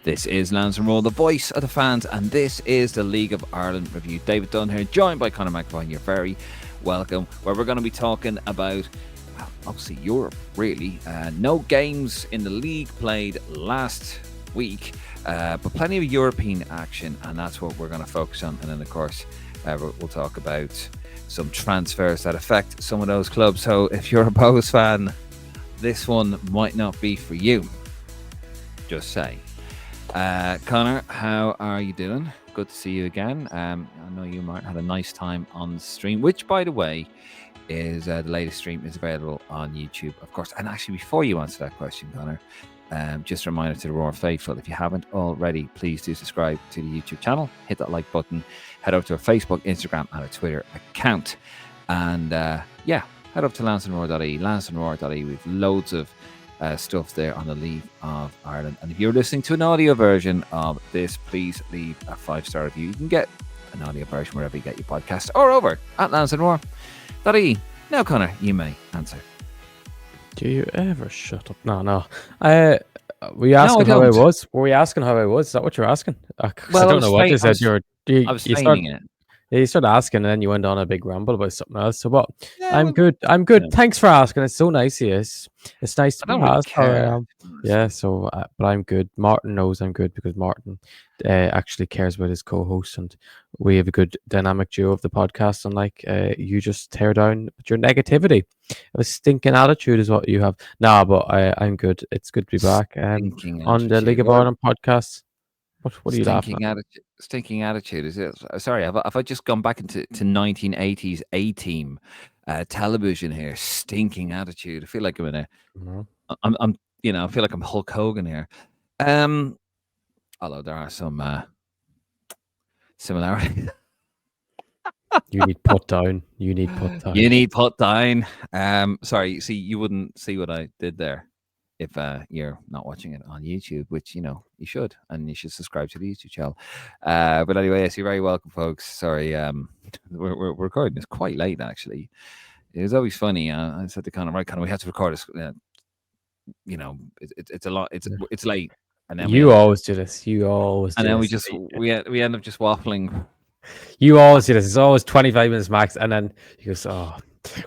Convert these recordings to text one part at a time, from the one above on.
This is Lansdowne Road, the voice of the fans, and this is the League of Ireland review. David Dunn here, joined by Conor McAvoy. You're very welcome. Where we're going to be talking about, well, obviously Europe, really. No games in the league played last week, but plenty of European action, and that's what we're going to focus on. And then, of course, we'll talk about some transfers that affect some of those clubs. So if you're a Bows fan, this one might not be for you. Just say. Conor, how are you doing? Good to see you again. I know you might have had a nice time on the stream, which, by the way, is the latest stream is available on YouTube, of course. And actually, before you answer that question, Conor, just a reminder to the Roar faithful, if you haven't already, please do subscribe to the YouTube channel, hit that like button, head over to our Facebook, Instagram, and our Twitter account. And head up to lansdowneroad.ie, lansdowneroad.ie. We've loads of stuff there on the League of Ireland. And if you're listening to an audio version of this, please leave a 5-star review. You can get an audio version wherever you get your podcast, or over at lansdowneroad.ie. Now, Conor, you may answer. Do you ever shut up? No. Were you asking how I was? Were we asking how I was? Is that what you're asking? Well, I don't know what you said. I was feigning it. You started asking, and then you went on a big ramble about something else. So what? Yeah, I'm good. I'm good. Yeah. Thanks for asking. It's so nice. Yes, it's nice to be asked how I am. Yeah. So, but I'm good. Martin knows I'm good because Martin actually cares about his co-host, and we have a good dynamic duo of the podcast. Unlike you, just tear down with your negativity. A stinking attitude is what you have. Nah, but I'm good. It's good to be back on the League of Ireland podcast. What are you laughing at? Stinking attitude. Is it? Sorry, have I just gone back into 1980s A-team television here? Stinking attitude. I feel like I'm in a. Mm-hmm. I feel like I'm Hulk Hogan here. Although there are some similarities. You need put down. You need put down. Sorry. See, you wouldn't see what I did there if you're not watching it on YouTube, which, you should, and you should subscribe to the YouTube channel. But anyway, yes, you're very welcome, folks. Sorry, we're recording this quite late, actually. It was always funny. I said to Conor, we have to record this. It's a lot. It's late. And then you always do this. You always do this. And then we end up just waffling. You always do this. It's always 25 minutes max, and then he goes, "Oh,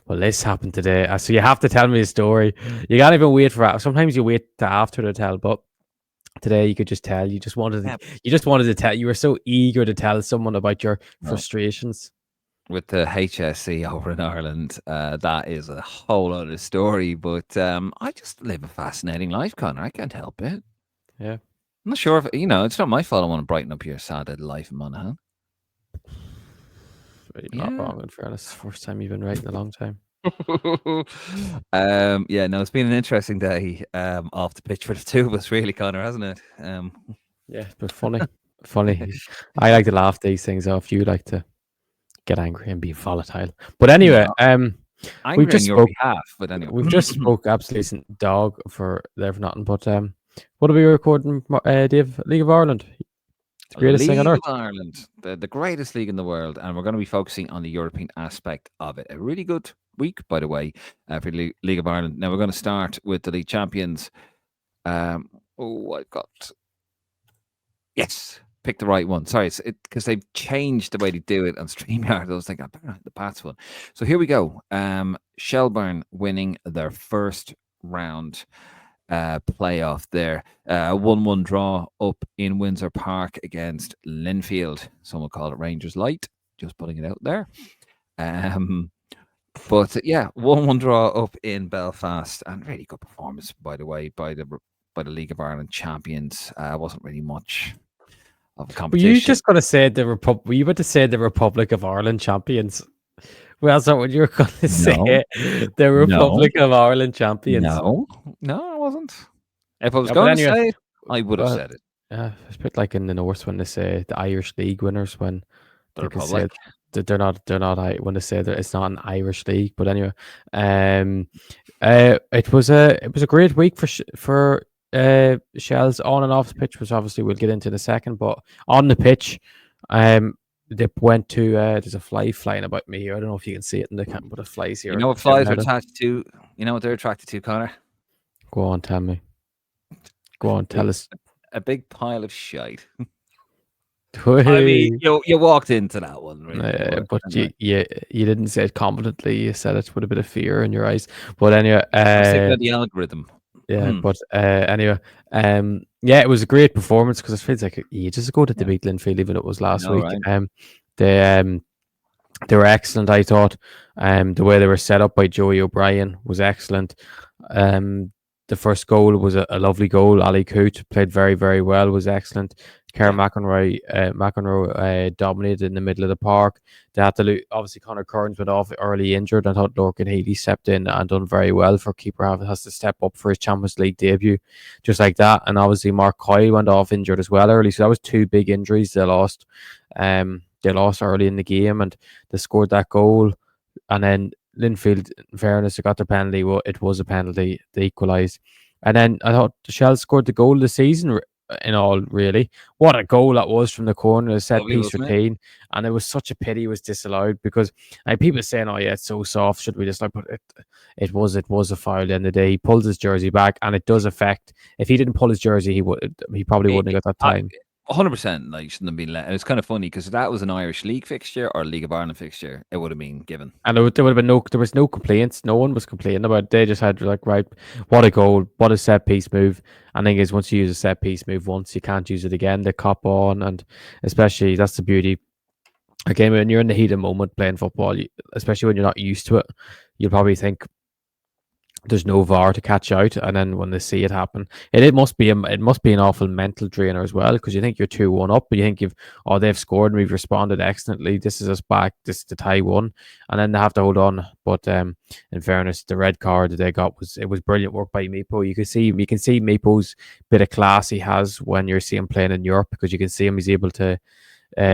well, this happened today." So you have to tell me a story. You can't even wait for it. Sometimes you wait to after to tell, but today you could just tell. You just wanted to tell. You were so eager to tell someone about your frustrations with the HSC over in Ireland. That is a whole other story. But I just live a fascinating life, Conor. I can't help it. Yeah, I'm not sure if it's not my fault. I want to brighten up your sad life in Monaghan. You're not wrong, in fairness. First time you've been right in a long time. It's been an interesting day off the pitch for the two of us, really, Conor, hasn't it? Yeah, but funny. I like to laugh these things off. You like to get angry and be volatile. But anyway, we've just spoke. But anyway, we've just spoke absolutely dog for there for nothing. But what are we recording, Dave? League of Ireland. The greatest thing on earth. Ireland, the greatest league in the world, and we're going to be focusing on the European aspect of it. A really good week, by the way, for the League of Ireland. Now we're going to start with the league champions. Pick the right one. Sorry, it's because they've changed the way they do it on StreamYard. I was thinking, the Pats one. So here we go. Shelburne winning their first round playoff there. 1-1 draw up in Windsor Park against Linfield. Some will call it Rangers Light. Just putting it out there. But 1-1 draw up in Belfast, and really good performance, by the way, by the League of Ireland champions. Wasn't really much of a competition. Were you just going to say were you about to say the Republic of Ireland champions? Well, that's not what you're going to say. The Republic of Ireland champions. No, I wasn't. If I was going to say it, I would have said it. Yeah, it's a bit like in the North when they say the Irish League winners when the Republic. They're not when they say that it's not an Irish league. But anyway, it was a great week for Shels on and off the pitch, which obviously we'll get into in a second. But on the pitch, they went to there's a fly flying about me here. I don't know if you can see it in the camera, but it flies here. You know what flies are attached to? You know what they're attracted to, Conor? Go on, tell me. Go on, tell us. a big pile of shite. I mean, Hey. you walked into that one really, but But anyway, you didn't say it confidently. You said it with a bit of fear in your eyes. But anyway, I was thinking of the algorithm. yeah. But anyway, yeah, it was a great performance because it feels like ages ago that they Yeah, beat Linfield, even it was I last know, week. right? They they were excellent. I thought. The way they were set up by Joey O'Brien was excellent. Um, the first goal was a lovely goal. Ali Coote played very, very well. Was excellent. Karen Yeah, McEnroy dominated in the middle of the park. They had to obviously Conor Kearns went off early injured. I thought Lorcan Healy stepped in and done very well for keeper. Has to step up for his Champions League debut, just like that. And obviously Mark Coyle went off injured as well early. So that was two big injuries they lost. They lost early in the game and they scored that goal. And then Linfield, in fairness, they got their penalty. Well, it was a penalty. They equalised. And then I thought the Shels scored the goal of the season in all, really. What a goal that was from the corner, a set lovely, piece wasn't it? routine. And it was such a pity it was disallowed because people saying, oh, yeah, it's so soft. Should we just like, but it was a foul at the end of the day. He pulled his jersey back and it does affect. If he didn't pull his jersey, he probably wouldn't have got that time. 100%, like shouldn't have been let. And it's kind of funny because if that was an Irish League fixture or League of Ireland fixture, it would have been given. And there would have been there was no complaints. No one was complaining about it. They just had like, right, what a goal, what a set piece move. I think is once you use a set piece move once, you can't use it again. They cop on, and especially that's the beauty. Again, when you're in the heat of the moment playing football, especially when you're not used to it, you'll probably think there's no VAR to catch out, and then when they see it happen, it must be an awful mental drainer as well because you think you're 2-1 up, but you think they've scored and we've responded excellently. This is us back. This is the tie one, and then they have to hold on. But in fairness, the red card that they got was brilliant work by Mipo. You can see Mipo's bit of class he has when you're seeing him playing in Europe because you can see him. He's able to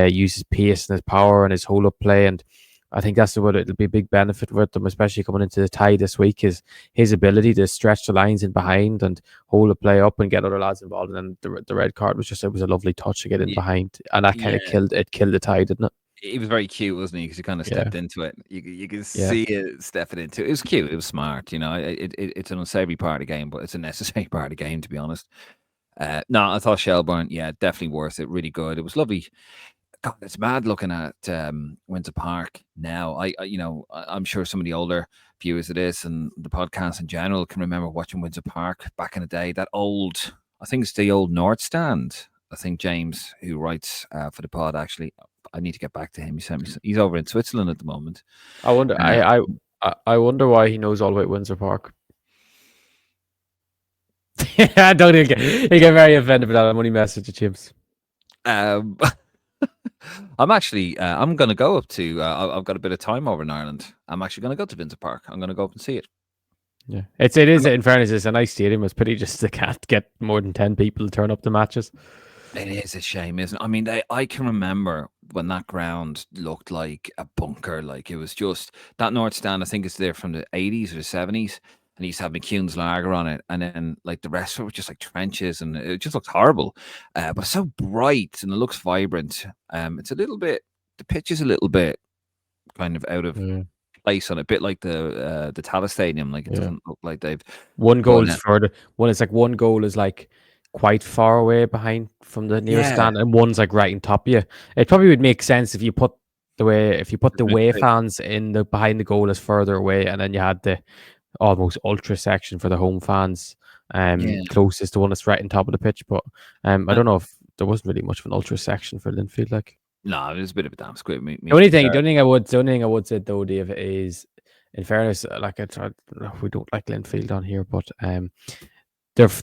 use his pace and his power and his hold up play and. I think that's what it'll be a big benefit with them, especially coming into the tie this week, is his ability to stretch the lines in behind and hold the play up and get other lads involved. And then the red card was it was a lovely touch to get in behind, and that kind of Yeah, killed the tie, didn't it? he was very cute, wasn't he? Because he kind of Yeah, stepped into it. You can yeah, see it stepping into it. It was cute. It was smart. It's an unsavory part of the game, but it's a necessary part of the game, to be honest. No, I thought Shelbourne, yeah, definitely worth it. Really good. It was lovely. God, it's mad looking at Windsor Park now. I'm sure some of the older viewers of this and the podcast in general can remember watching Windsor Park back in the day. That old, I think it's the old North Stand. I think James, who writes for the pod, actually, I need to get back to him. He sent me. He's over in Switzerland at the moment. I wonder. Uh, I wonder why he knows all about Windsor Park. I don't even he get very offended about that. I'm only messaging James. um, I'm actually. I'm going to go up to. I've got a bit of time over in Ireland. I'm actually going to go to Windsor Park. I'm going to go up and see it. Yeah, it is. In fairness, it's a nice stadium. It's pity just they can't get more than 10 people to turn up to matches. It is a shame, isn't it? I mean, I can remember when that ground looked like a bunker. Like it was just that North Stand. I think it's there from the 80s or the 70s, and he used to have McCune's Lager on it, and then like the rest of it was just like trenches, and it just looked horrible. But it's so bright and it looks vibrant. It's a little bit. The pitch is a little bit kind of out of place on it, a bit like the Tallaght Stadium. Like it doesn't look like they've one goal gone is out. further. One goal is like quite far away behind from the nearest Yeah, stand, and one's like right on top of you. It probably would make sense if you put the away fans in the behind the goal is further away, and then you had the almost ultra section for the home fans, yeah. closest to one that's right on top of the pitch. But I don't know if there wasn't really much of an ultra section for Linfield. Like, No, it was a bit of a damn squib. the only thing I would say though, Dave, is in fairness, we don't like Linfield on here, but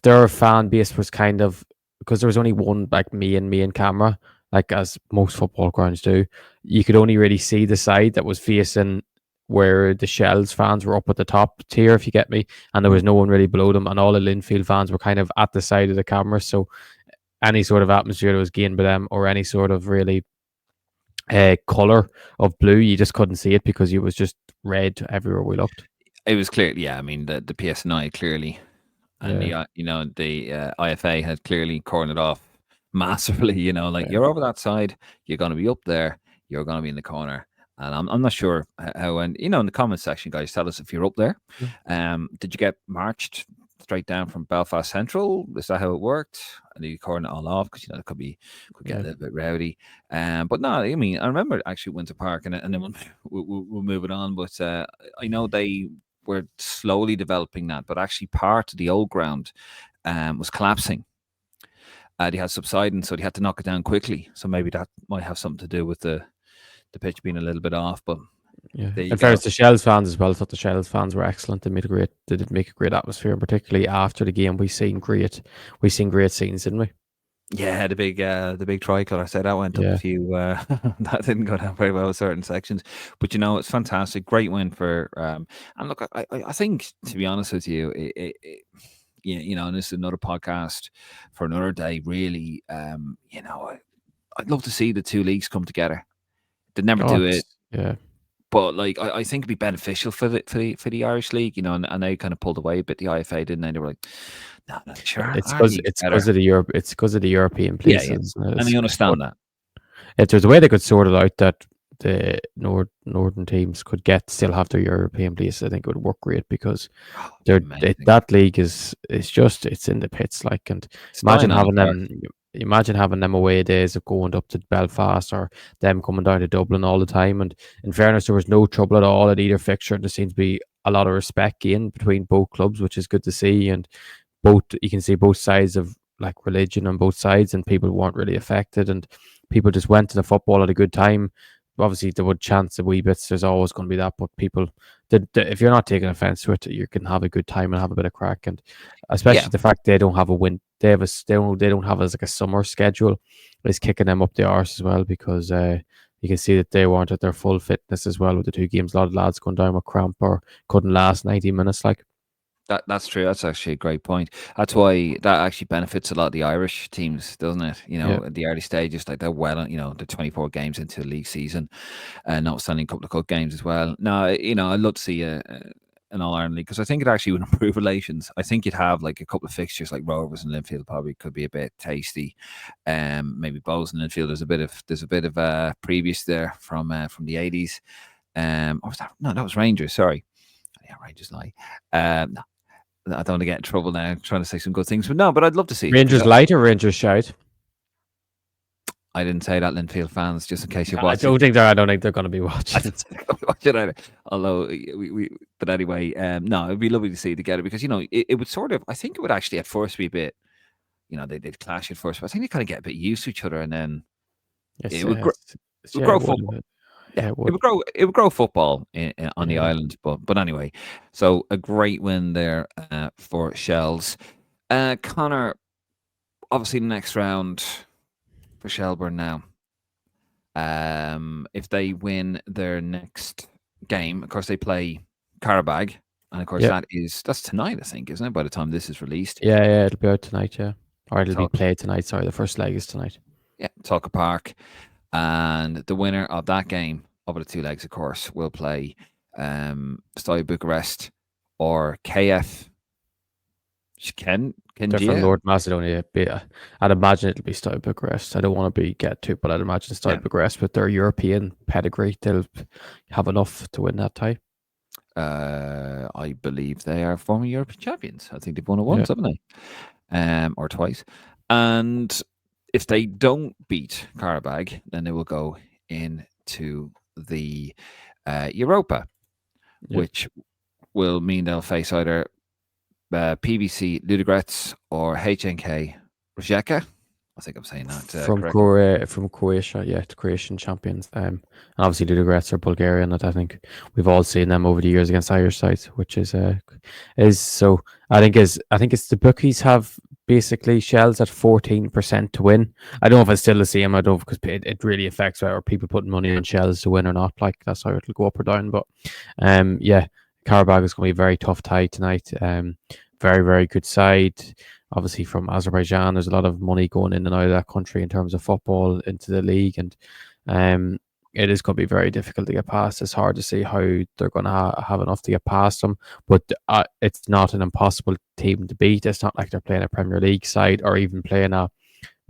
their fan base was kind of because there was only one like me and camera, like as most football grounds do. You could only really see the side that was facing where the Shels fans were up at the top tier, if you get me, and there was no one really below them, and all the Linfield fans were kind of at the side of the camera. So any sort of atmosphere that was gained by them, or any sort of really color of blue, you just couldn't see it because it was just red everywhere we looked. It was clear, yeah. I mean, the PSNI clearly, and Yeah, the IFA had clearly cornered off massively. Like yeah. you're over that side, you're going to be up there, you're going to be in the corner. And I'm not sure how. And in the comment section, guys, tell us if you're up there. Yeah. Did you get marched straight down from Belfast Central. Is that how it worked? I need to cordon it all off because it could get a little bit rowdy. But no, I mean, I remember actually Winter Park, and then we'll move it on. But I know they were slowly developing that, but actually part of the old ground was collapsing. They had subsidence, so they had to knock it down quickly. So maybe that might have something to do with the pitch being a little bit off. But yeah, in fairness to Shels fans as well, I thought the Shels fans were excellent. They did make a great atmosphere, and particularly after the game, we seen great scenes, didn't we? Yeah, the big tricolour. So that went up a few. That didn't go down very well with certain sections, but it's fantastic. Great win for. And look, I think, to be honest with you, and this is another podcast for another day. Really, I'd love to see the two leagues come together. They never do it. Yeah. But I think it'd be beneficial for the Irish League, and they kind of pulled away a bit. The IFA, didn't they? They were like, no, sure. It's because of the European places. Yeah. And they understand that. If there's a way they could sort it out that the northern teams could still have their European places, I think it would work great, because that league is just, it's in the pits, like, and imagine having them away days of going up to Belfast or them coming down to Dublin all the time. And in fairness, there was no trouble at all at either fixture. There seems to be a lot of respect gained between both clubs, which is good to see. And you can see both sides of like religion on both sides, and people weren't really affected, and people just went to the football at a good time. Obviously, there would chance a wee bits. There's always going to be that, but people, if you're not taking offense to it, you can have a good time and have a bit of crack. And especially the fact they don't have a win, they don't have as like a summer schedule, is kicking them up the arse as well, because you can see that they weren't at their full fitness as well with the two games. A lot of lads going down with cramp or couldn't last 90 minutes, like. That's true. That's actually a great point. That's why that actually benefits a lot of the Irish teams, doesn't it? At the early stages, like they're the 24 games into the league season, and notwithstanding a couple of cup games as well. Now, I'd love to see an All Ireland league, because I think it actually would improve relations. I think you'd have like a couple of fixtures like Rovers and Linfield probably could be a bit tasty. Maybe Bows and Linfield. There's a bit of previous there from the 80s. Or was that? No, that was Rangers. Sorry. Yeah, Rangers lie. No. I don't want to get in trouble now trying to say some good things, but I'd love to see Rangers light or Rangers shout. I didn't say that, Linfield fans, just in case you're watching. I don't think they're going to be watching. Although but anyway, no, it'd be lovely to see it together, because it would sort of, I think it would actually at first be a bit, they'd clash at first, but I think they kind of get a bit used to each other, and then it would grow football. Yeah, it would grow football on the island, but anyway, so a great win there for Shels. Conor, obviously the next round for Shelburne now. If they win their next game, of course they play Carabag, and of course that's tonight, I think, isn't it? By the time this is released, yeah, it'll be out tonight, or it'll be played tonight. Sorry, the first leg is tonight. Yeah, Tucker Park. And the winner of that game, over the two legs, of course, will play Steaua Bucharest or KF. They're from North Macedonia. I'd imagine it'll be Steaua Bucharest. I don't want to get to it, but I'd imagine Steaua Bucharest, with their European pedigree, they'll have enough to win that tie. I believe they are former European champions. I think they've won it once, haven't they? Or twice. And if they don't beat Carabag, then they will go into the Europa, which will mean they'll face either PVC Ludogorets or HNK Rijeka. I think I'm saying that from Croatia, the Croatian champions. And obviously Ludogorets are Bulgarian, and I think we've all seen them over the years against Irish sides, which is so. I think it's the bookies have basically Shels at 14% to win. I don't know if it's still the same. I don't, because it really affects whether people putting money on Shels to win or not. Like, that's how it'll go up or down. But Karabag is going to be a very tough tie tonight. Very, very good side. Obviously from Azerbaijan, there's a lot of money going in and out of that country in terms of football into the league, and it is going to be very difficult to get past. It's hard to see how they're going to have enough to get past them, but it's not an impossible team to beat. It's not like they're playing a Premier League side or even playing a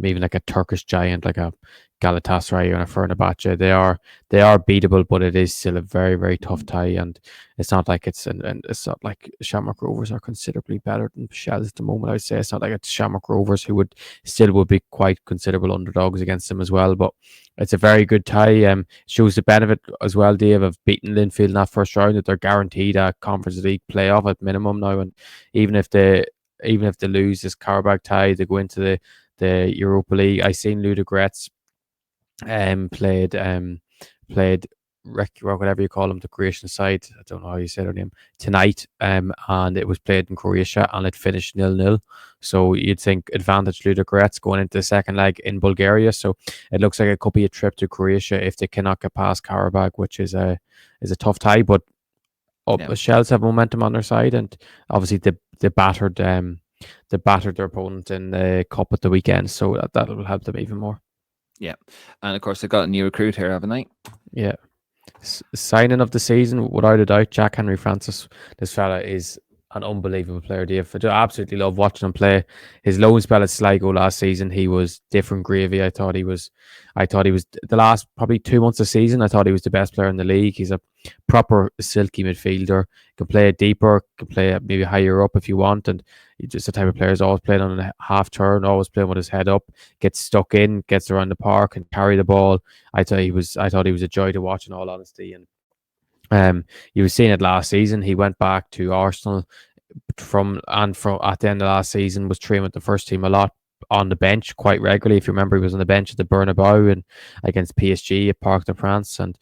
even like a Turkish giant like a Galatasaray or a Fenerbahce. They are beatable, but it is still a very, very tough tie, and it's not like it's not like Shamrock Rovers are considerably better than Shels at the moment. I'd say it's not like it's Shamrock Rovers who would be quite considerable underdogs against them as well. But it's a very good tie. Shows the benefit as well, Dave, of beating Linfield in that first round, that they're guaranteed a Conference League playoff at minimum now, and even if they lose this Karabakh tie, they go into the Europa League. I seen Ludogorets played or whatever you call them, the Croatian side. I don't know how you say their name tonight. And it was played in Croatia and it finished 0-0. So you'd think advantage Ludogorets going into the second leg in Bulgaria. So it looks like it could be a trip to Croatia if they cannot get past Karabakh, which is a tough tie. But Shels have momentum on their side, and obviously they battered their opponent in the cup at the weekend, so that will help them even more. Yeah, and of course they got a new recruit here, haven't they? Yeah, signing of the season without a doubt, Jack Henry Francis. This fella is an unbelievable player, Dave. I absolutely love watching him play. His loan spell at Sligo last season, he was different gravy. I thought he was the last probably 2 months of the season. I thought he was the best player in the league. He's a proper silky midfielder. Can play it deeper, can play it maybe higher up if you want, and he's just the type of player who's always playing on a half turn, always playing with his head up, gets stuck in, gets around the park, and carry the ball. I thought he was a joy to watch, in all honesty. And you were seeing it last season. He went back to Arsenal from at the end of last season, was training with the first team a lot on the bench quite regularly. If you remember, he was on the bench at the Bernabeu and against PSG at Parc de France, and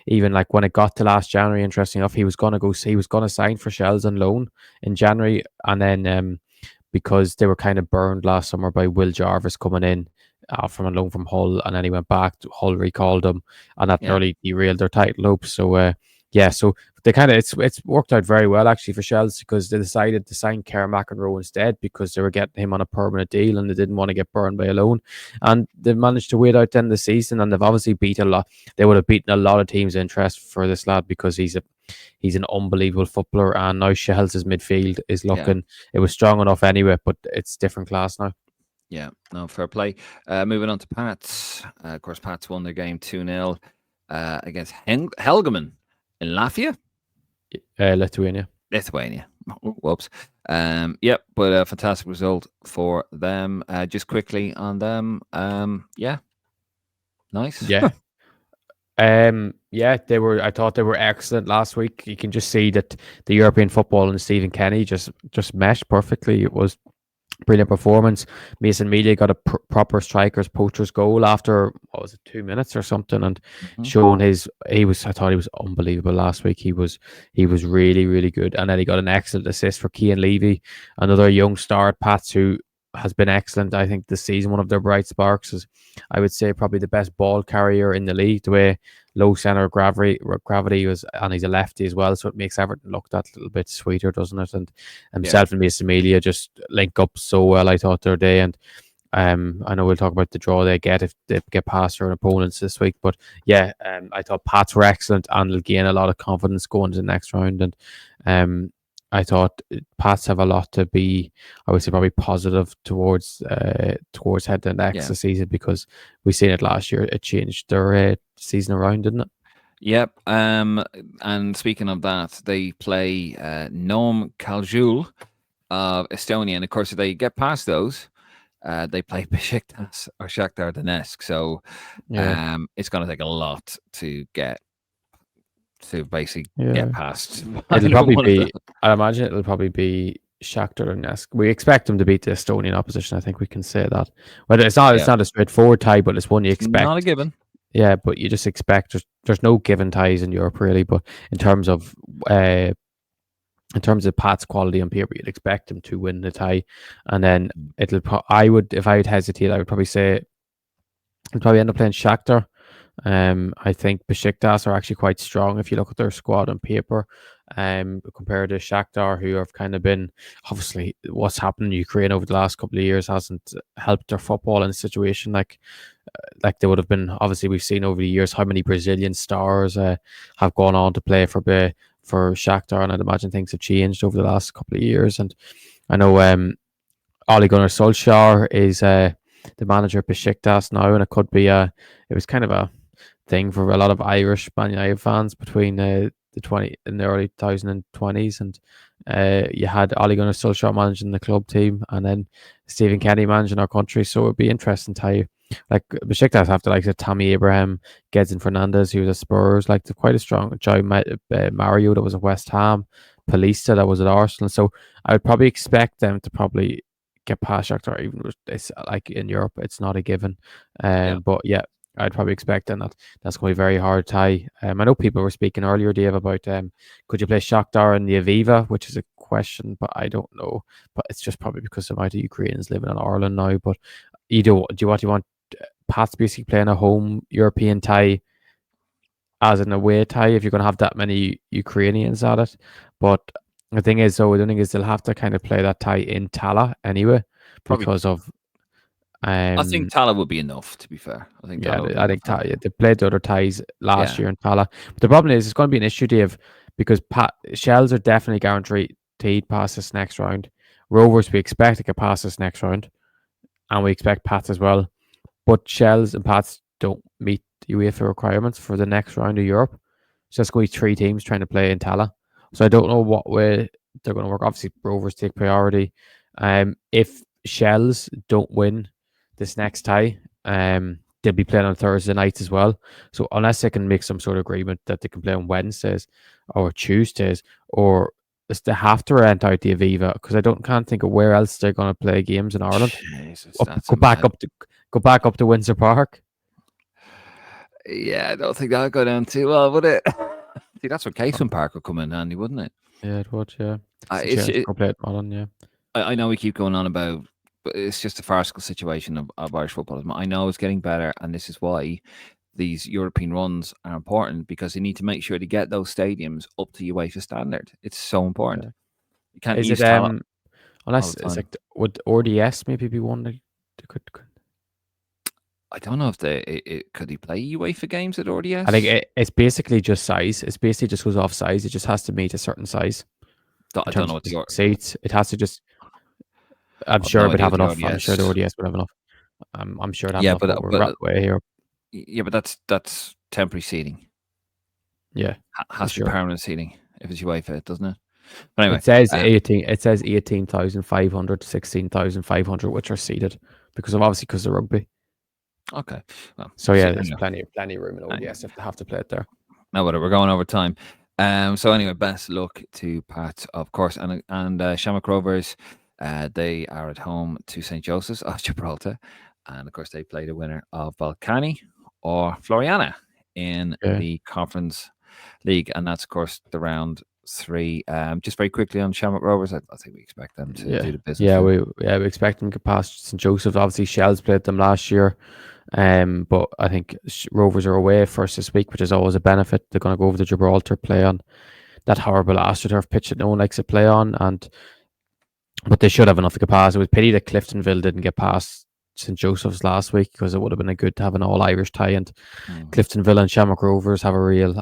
even like when it got to last January, interesting enough, he was going to sign for Shels on loan in January, and then because they were kind of burned last summer by Will Jarvis coming in from a loan from Hull, and then he went back. Hull recalled him, and that nearly derailed their title hope. So so they it's worked out very well actually for Shels, because they decided to sign Kerr McEnroe instead, because they were getting him on a permanent deal and they didn't want to get burned by a loan. And they've managed to wait out then the season, and they've obviously beat a lot. They would have beaten a lot of teams' interest for this lad, because he's an unbelievable footballer, and now Shels' midfield is looking. It was strong enough anyway, but it's different class now. Yeah, no, fair play. Moving on to Pats. Of course, Pats won their game 2-0 against Helgeman in Latvia. Lithuania. Whoops. Yep, but a fantastic result for them. Just quickly on them. Nice. Yeah. They were. I thought they were excellent last week. You can just see that the European football and Stephen Kenny just meshed perfectly. It was brilliant performance. Mason Mealy got a proper striker's poacher's goal after 2 minutes or something, and showing I thought he was unbelievable last week. He was really, really good, and then he got an excellent assist for Cian Levy, another young star at Pats who has been excellent. I think this season one of their bright sparks is, I would say, probably the best ball carrier in the league. The way low center of gravity was, and he's a lefty as well, so it makes everything look that little bit sweeter, doesn't it? And himself and Mason Mealy just link up so well, I thought, their day. And I know we'll talk about the draw they get if they get past their opponents this week, but I thought Pats were excellent, and they'll gain a lot of confidence going to the next round. And I thought Pats have a lot to be, I would say, probably positive towards heading next season, because we've seen it last year. It changed their season around, didn't it? Yep. And speaking of that, they play Nom Kaljul of Estonia, and of course, if they get past those, they play Besiktas or Shakhtar Donetsk. So it's going to take a lot to get past. It'll probably be. I imagine it'll probably be Shakhtar Donetsk. We expect them to beat the Estonian opposition. I think we can say that. Well, it's not a straightforward tie, but it's one you expect. Not a given. Yeah, but you just expect. There's no given ties in Europe really, but in terms of Pat's quality on paper, you'd expect them to win the tie, and then if I would hesitate, I would probably say it'll probably end up playing Shakhtar. I think Besiktas are actually quite strong if you look at their squad on paper, compared to Shakhtar, who have kind of been, obviously what's happened in Ukraine over the last couple of years hasn't helped their football in a situation like they would have been. Obviously, we've seen over the years how many Brazilian stars have gone on to play for Shakhtar, and I'd imagine things have changed over the last couple of years. And I know Ole Gunnar Solskjaer is the manager of Besiktas now, and it could be it was kind of a thing for a lot of Irish Man United fans between the early 2020s, and you had Ole Gunnar Solskjaer managing the club team, and then Stephen Kenny managing our country. So it'd be interesting to tell you. Like Besiktas have to like Tammy Abraham, Gedson Fernandez, who was at Spurs, like quite a strong Mario that was at West Ham, Palista that was at Arsenal. So I would probably expect them to probably get past Shakhtar, even though it's like in Europe, it's not a given. Yeah. But yeah, I'd probably expect then that's going to be very hard tie. I know people were speaking earlier, Dave, about could you play Shakhtar in the Aviva, which is a question, but I don't know. But it's just probably because of amount of Ukrainians living in Ireland now. But do you want Pat's basically playing a home European tie as an away tie if you're going to have that many Ukrainians at it. But the thing is, though, the thing is they'll have to kind of play that tie in Tala anyway Probably. because of. I think Tala would be enough. To be fair, I think. Yeah, Tala I think they played the other ties last Yeah. year in Tala. But the problem is, it's going to be an issue, Dave, because Shels are definitely guaranteed past this next round. Rovers, we expect to get past this next round, and we expect Pats as well. But Shels and Pats don't meet UEFA requirements for the next round of Europe. So it's going to be three teams trying to play in Tala. So I don't know what way they're going to work. Obviously, Rovers take priority. If Shels don't win this next tie, they'll be playing on Thursday nights as well. So unless they can make some sort of agreement that they can play on Wednesdays or Tuesdays, or they have to rent out the Aviva, because I can't think of where else they're going to play games in Ireland. Jesus, Go back up to Windsor Park. Yeah, I don't think that'll go down too well, would it? See, that's where Casement Park would come in handy, wouldn't it? Yeah, it would. Yeah, go play it Modern. Yeah, I know we keep going on about, but it's just a farcical situation of Irish football. I know it's getting better, and this is why these European runs are important, because they need to make sure to get those stadiums up to UEFA standard. It's so important. Yeah. You can't is use it talent unless it's like would RDS maybe be one that could. I don't know if could he play UEFA games at RDS? I think it's basically just size. It's basically just goes off size. It just has to meet a certain size. I don't know what the seats. It has to just. I'm sure it would have enough. I'm sure the RDS would have enough. I'm sure it have enough. But way here. Yeah, but that's temporary seating. Yeah, has to be permanent seating if it's UEFA, doesn't it? But anyway, it says 18. It says 18,500 to 16,500, which are seated because of the rugby. Okay. Well, so yeah, there's plenty of room in ODS if they have to play it there. No, whatever. We're going over time. So anyway, best luck to Pat, of course, and Shamrock Rovers. They are at home to St. Joseph's of Gibraltar, and of course they play the winner of Balkany or Floriana in the Conference League, and that's of course the round 3. Just very quickly on Shamrock Rovers, I think we expect them to do the business. Yeah, we expect them to pass St. Joseph's. Obviously, Shels played them last year. But I think Rovers are away first this week, which is always a benefit. They're going to go over to Gibraltar, play on that horrible AstroTurf pitch that no one likes to play on, but they should have enough to get past. It was pity that Cliftonville didn't get past St. Joseph's last week, because it would have been good to have an all-Irish tie, and Cliftonville and Shamrock Rovers have a real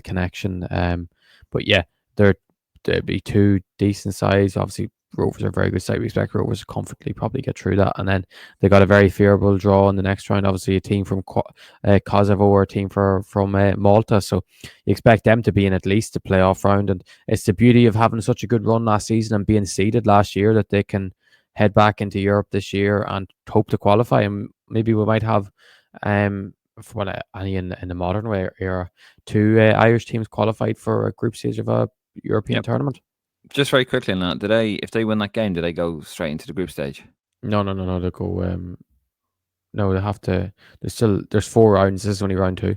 connection. But yeah, there'd be two decent sides. Obviously, Rovers are a very good side. We expect Rovers to comfortably probably get through that. And then they got a very favourable draw in the next round. Obviously, a team from Kosovo or a team from Malta. So you expect them to be in at least the playoff round. And it's the beauty of having such a good run last season and being seeded last year, that they can head back into Europe this year and hope to qualify. And maybe we might have, in the modern era, 2 Irish teams qualified for a group stage of a European tournament. Just very quickly on that, if they win that game, do they go straight into the group stage? No. They go. No, they have to. There's 4 rounds. This is only round 2,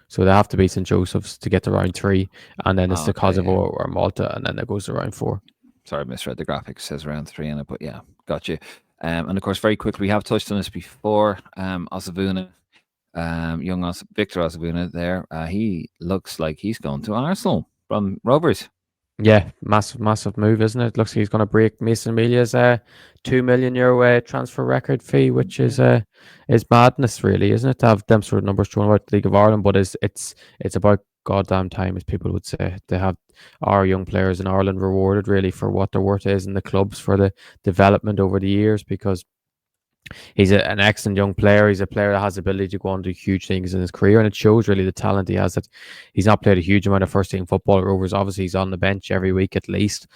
so they have to beat St. Joseph's to get to round 3, and then it's the Kosovo or Malta, and then it goes to round 4. Sorry, I misread the graphic. It says round 3 in it, but yeah, got you. And of course, very quickly, we have touched on this before. Ozhianvuna, Victor Ozhianvuna there. He looks like he's going to Arsenal from Rovers. Yeah, massive move, isn't it? Looks like he's going to break Mason Amelia's €2 million transfer record fee, which is madness, really, isn't it? To have them sort of numbers thrown about the League of Ireland, but it's about goddamn time, as people would say. They have our young players in Ireland rewarded really for what their worth is in the clubs, for the development over the years, because he's an excellent young player. He's a player that has the ability to go on and do huge things in his career, and it shows really the talent he has. That he's not played a huge amount of first team football at Rovers. Obviously, he's on the bench every week at least.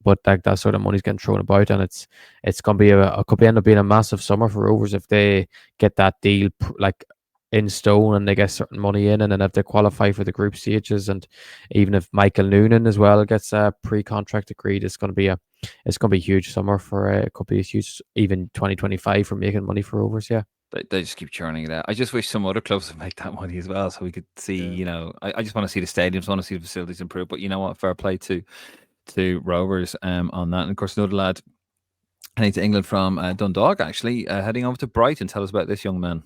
But that sort of money's getting thrown about, and it's going to be could end up being a massive summer for Rovers if they get that deal like in stone and they get certain money in, and then if they qualify for the group stages, and even if Michael Noonan as well gets a pre-contract agreed, it's going to be a huge summer for it could be a huge even 2025 for making money for Rovers. Yeah. They just keep churning it out. I just wish some other clubs would make that money as well, so we could see. I just want to see the stadiums, want to see the facilities improve. But you know what? Fair play to Rovers on that. And of course, another lad heading to England from Dundalk, actually heading over to Brighton. Tell us about this young man.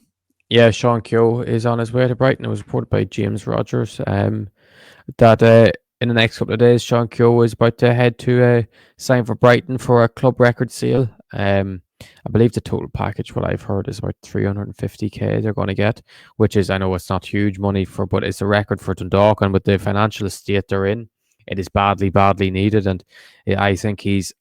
Yeah, Sean Keogh is on his way to Brighton. It was reported by James Rogers that in the next couple of days, Sean Keogh is about to head to sign for Brighton for a club record sale. I believe the total package, what I've heard, is about 350k they're going to get, which is, I know it's not huge money but it's a record for Dundalk, and with the financial state they're in, it is badly, badly needed. And I think he's,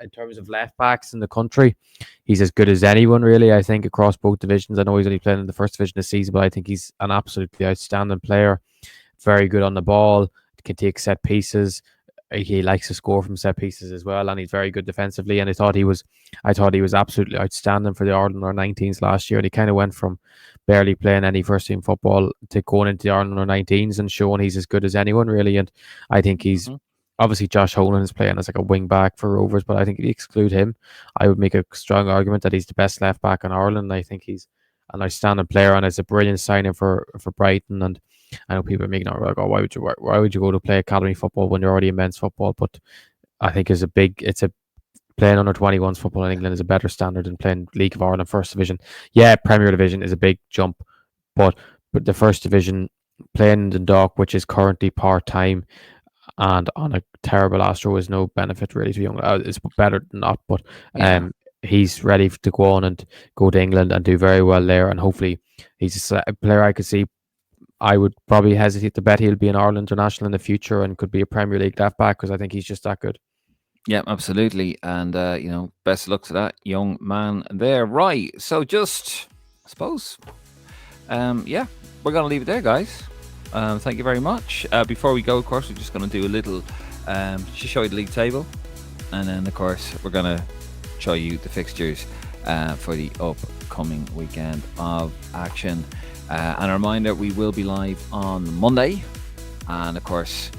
in terms of left backs in the country, he's as good as anyone, really. I think across both divisions. I know he's only playing in the first division this season, but I think he's an absolutely outstanding player. Very good on the ball, can take set pieces. He likes to score from set pieces as well, and he's very good defensively. And I thought he was absolutely outstanding for the Ireland under-19s last year. And he kind of went from barely playing any first team football to going into the Ireland under-19s and showing he's as good as anyone, really. And I think he's obviously, Josh Holan is playing as like a wing back for Rovers, but I think if you exclude him, I would make a strong argument that he's the best left back in Ireland. I think he's an outstanding player, and it's a brilliant signing for Brighton. And I know people are making it like, oh, why would you go to play academy football when you're already in men's football? But I think playing under 21s football in England is a better standard than playing League of Ireland first division. Yeah, Premier Division is a big jump, but the first division, playing in Dundalk, which is currently part-time and on a terrible Astro, is no benefit really to young. It's better than not, but he's ready to go on and go to England and do very well there, and hopefully he's a player I could see. I would probably hesitate to bet he'll be an Ireland international in the future and could be a Premier League left back, because I think he's just that good. Yeah, absolutely. And, best of luck to that young man there. Right. So just, I suppose, we're going to leave it there, guys. Thank you very much. Before we go, of course, we're just going to do a little, just show you the league table. And then, of course, we're going to show you the fixtures for the upcoming weekend of action. And a reminder, we will be live on Monday. And, of course,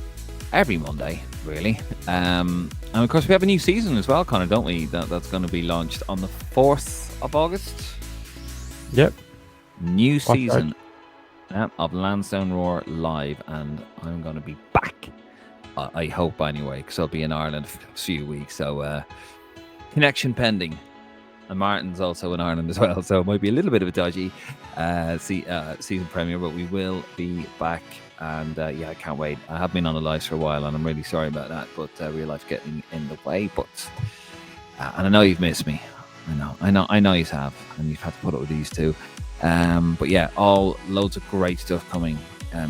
every Monday, really. And, of course, we have a new season as well, Conor, don't we? That's going to be launched on the 4th of August. Yep. New season of Lansdowne Roar Live. And I'm going to be back, I hope, anyway, because I'll be in Ireland for a few weeks. So, connection pending. And Martin's also in Ireland as well, so it might be a little bit of a dodgy season premiere, but we will be back. And I can't wait. I have been on the live for a while, and I'm really sorry about that, but real life getting in the way. But and I know you've missed me. I know you have, and you've had to put up with these two. But yeah, loads of great stuff coming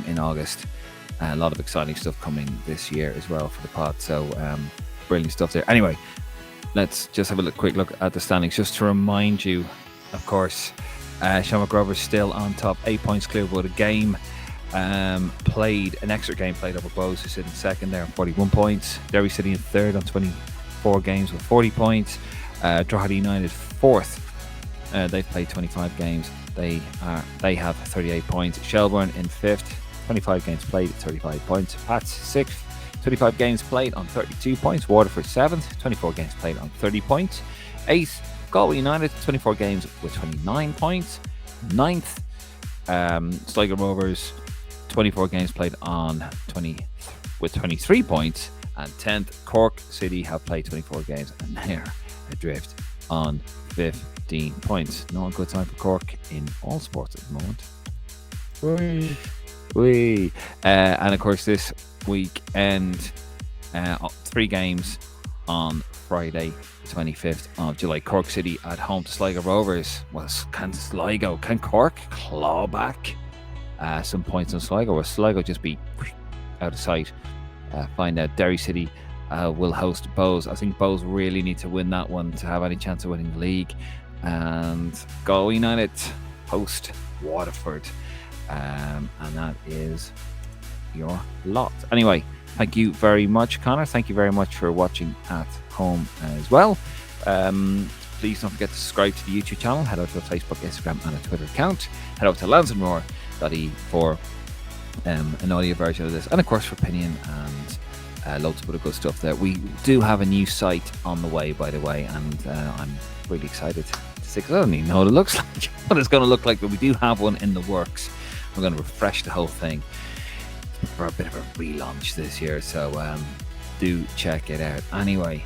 in August. A lot of exciting stuff coming this year as well for the pod. So brilliant stuff there. Anyway, let's just have a quick look at the standings, just to remind you, of course, Shamrock Rovers still on top, 8 points clear, but a game played, an extra game played over Bows, who sit in second there on 41 points. Derry City in third on 24 games with 40 points. Drogheda United fourth. They've played 25 games. They have 38 points. Shelbourne in fifth, 25 games played, 35 points. Pats sixth, 25 games played on 32 points. Waterford 7th, 24 games played on 30 points. 8th, Galway United, 24 games with 29 points. 9th, Sligo Rovers, 24 games played on 23 points. And 10th, Cork City have played 24 games and they're adrift on 15 points. Not a good time for Cork in all sports at the moment. And of course, this weekend, 3 games on Friday, 25th of July. Cork City at home to Sligo Rovers. Well, can Cork claw back some points on Sligo, or Sligo just be out of sight. Find out Derry City will host Bows. I think Bows really need to win that one to have any chance of winning the league. And Galway United host Waterford. And that is your lot. Anyway, thank you very much, Conor. Thank you very much for watching at home as well. Please don't forget to subscribe to the YouTube channel. Head over to the Facebook, Instagram, and a Twitter account. Head over to lansdowneroad.ie for an audio version of this, and of course for opinion and loads of other good stuff there. We do have a new site on the way, by the way, and I'm really excited to see, because I don't even know what it looks like, what it's going to look like, but we do have one in the works. We're going to refresh the whole thing for a bit of a relaunch this year, so do check it out. Anyway,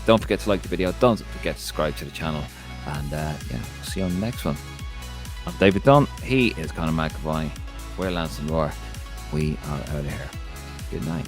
don't forget to like the video, don't forget to subscribe to the channel, and yeah, we'll see you on the next one. I'm David Dunn, he is Conor McAvoy, we're Lance and Roar, we are out of here. Good night.